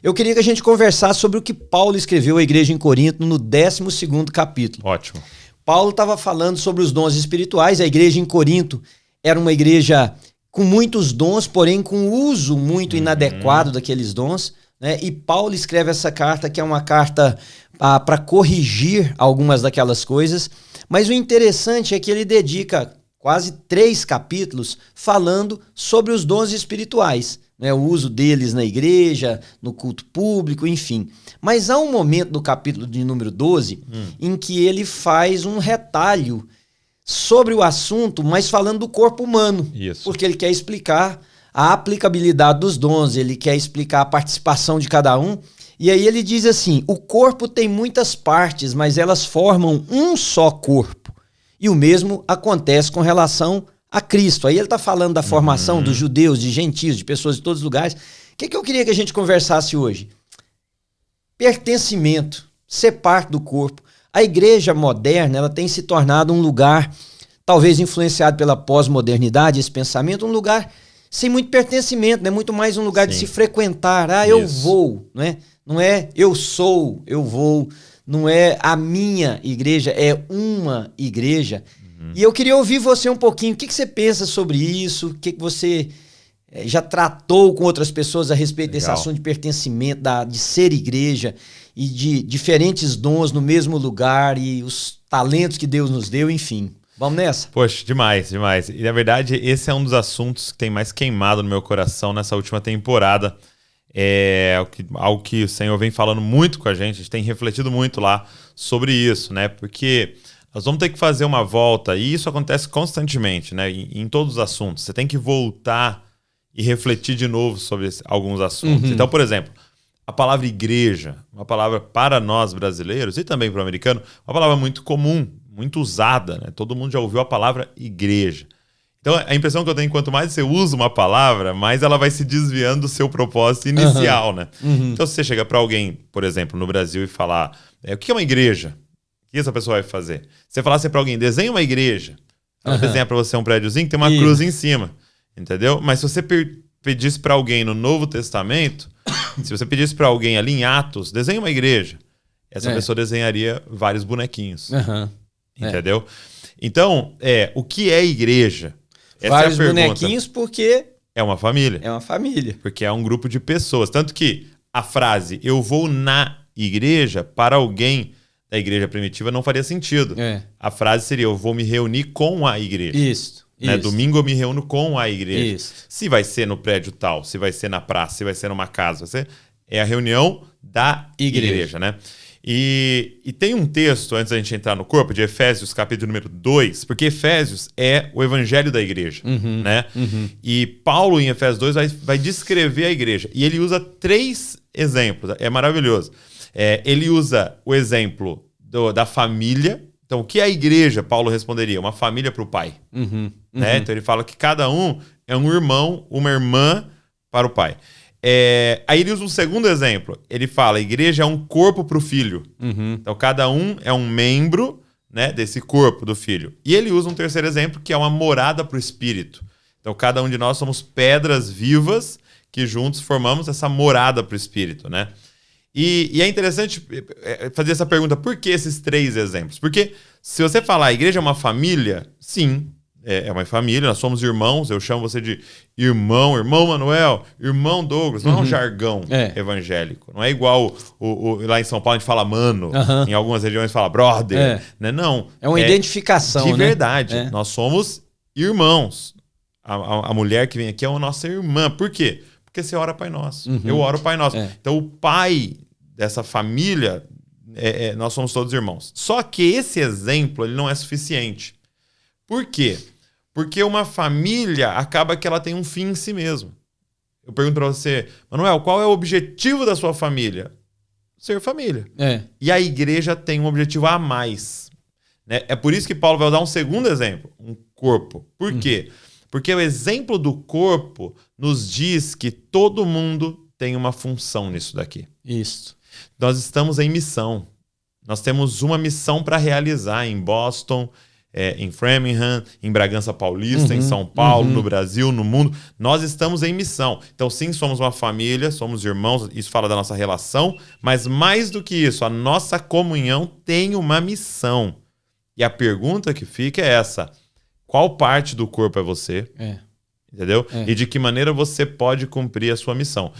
Eu queria que a gente conversasse sobre o que Paulo escreveu à igreja em Corinto no 12º capítulo. Ótimo. Paulo estava falando sobre os dons espirituais. A igreja em Corinto era uma igreja com muitos dons, porém com uso muito inadequado daqueles dons, né? E Paulo escreve essa carta, que é uma carta para corrigir algumas daquelas coisas. Mas o interessante é que ele dedica quase 3 capítulos falando sobre os dons espirituais, né? O uso deles na igreja, no culto público, enfim. Mas há um momento do capítulo de número 12 em que ele faz um retalho sobre o assunto, mas falando do corpo humano. Isso. Porque ele quer explicar a aplicabilidade dos dons, ele quer explicar a participação de cada um. E aí ele diz assim: o corpo tem muitas partes, mas elas formam um só corpo. E o mesmo acontece com relação a Cristo. Aí ele está falando da formação dos judeus, de gentios, de pessoas de todos os lugares. O que eu queria que a gente conversasse hoje? Pertencimento, ser parte do corpo. A igreja moderna, ela tem se tornado um lugar, talvez influenciado pela pós-modernidade, esse pensamento, um lugar sem muito pertencimento, né? Muito mais um lugar de se frequentar. Eu vou, né? Não é eu sou, eu vou. Não é a minha igreja, é uma igreja. E eu queria ouvir você um pouquinho. O que você pensa sobre isso? O que você já tratou com outras pessoas a respeito desse assunto de pertencimento, de ser igreja e de diferentes dons no mesmo lugar e os talentos que Deus nos deu, enfim. Vamos nessa? Poxa, demais, demais. E na verdade, esse é um dos assuntos que tem mais queimado no meu coração nessa última temporada. É algo que o Senhor vem falando muito com a gente tem refletido muito lá sobre isso, né? Porque nós vamos ter que fazer uma volta, e isso acontece constantemente, né? Em todos os assuntos. Você tem que voltar e refletir de novo sobre alguns assuntos. Então, por exemplo, a palavra igreja, uma palavra para nós brasileiros e também para o americano, uma palavra muito comum, muito usada, né? Todo mundo já ouviu a palavra igreja. Então, a impressão que eu tenho, quanto mais você usa uma palavra, mais ela vai se desviando do seu propósito inicial, né? Então, se você chega para alguém, por exemplo, no Brasil e falar, o que é uma igreja? O que essa pessoa vai fazer? Se você falasse para alguém, desenha uma igreja, ela desenha para você um prédiozinho que tem uma cruz em cima, entendeu? Mas se você pedisse para alguém no Novo Testamento, se você pedisse para alguém ali em Atos, desenha uma igreja, essa pessoa desenharia vários bonequinhos, entendeu? Então, o que é igreja? Essa vários é a pergunta. Bonequinhos porque é uma família. É uma família. Porque é um grupo de pessoas. Tanto que a frase eu vou na igreja, para alguém da igreja primitiva não faria sentido. A frase seria eu vou me reunir com a igreja. Isso. Domingo eu me reúno com a igreja. Isso. Se vai ser no prédio tal, se vai ser na praça, se vai ser numa casa, é a reunião da igreja, né? E tem um texto, antes da gente entrar no corpo, de Efésios, capítulo número 2, porque Efésios é o evangelho da igreja, né? E Paulo, em Efésios 2, vai descrever a igreja. E ele usa 3 exemplos, é maravilhoso. Ele usa o exemplo da família. Então, o que é a igreja? Paulo responderia, uma família para o pai. Né? Então, ele fala que cada um é um irmão, uma irmã para o pai. Aí ele usa um segundo exemplo. Ele fala, a igreja é um corpo para o filho. Então, cada um é um membro, né, desse corpo do filho. E ele usa um terceiro exemplo, que é uma morada para o espírito. Então, cada um de nós somos pedras vivas que juntos formamos essa morada para o espírito, né? E é interessante fazer essa pergunta, por que esses 3 exemplos? Porque se você falar a igreja é uma família, sim, é uma família, nós somos irmãos, eu chamo você de irmão Manuel, irmão Douglas, não é um jargão evangélico, não é igual lá em São Paulo a gente fala mano, em algumas regiões fala brother, né? Não. É uma identificação, de né? verdade, nós somos irmãos. A mulher que vem aqui é a nossa irmã, por quê? Porque você ora Pai Nosso, eu oro Pai Nosso. Então o pai dessa família, nós somos todos irmãos. Só que esse exemplo ele não é suficiente. Por quê? Porque uma família acaba que ela tem um fim em si mesmo. Eu pergunto para você, Manuel, qual é o objetivo da sua família? Ser família. E a igreja tem um objetivo a mais, né? É por isso que Paulo vai dar um segundo exemplo, um corpo. Por quê? Porque o exemplo do corpo nos diz que todo mundo tem uma função nisso daqui. Isso. Nós estamos em missão. Nós temos uma missão para realizar em Boston, em Framingham, em Bragança Paulista, em São Paulo, no Brasil, no mundo. Nós estamos em missão. Então, sim, somos uma família, somos irmãos, isso fala da nossa relação, mas mais do que isso, a nossa comunhão tem uma missão. E a pergunta que fica é essa: qual parte do corpo é você? Entendeu? E de que maneira você pode cumprir a sua missão?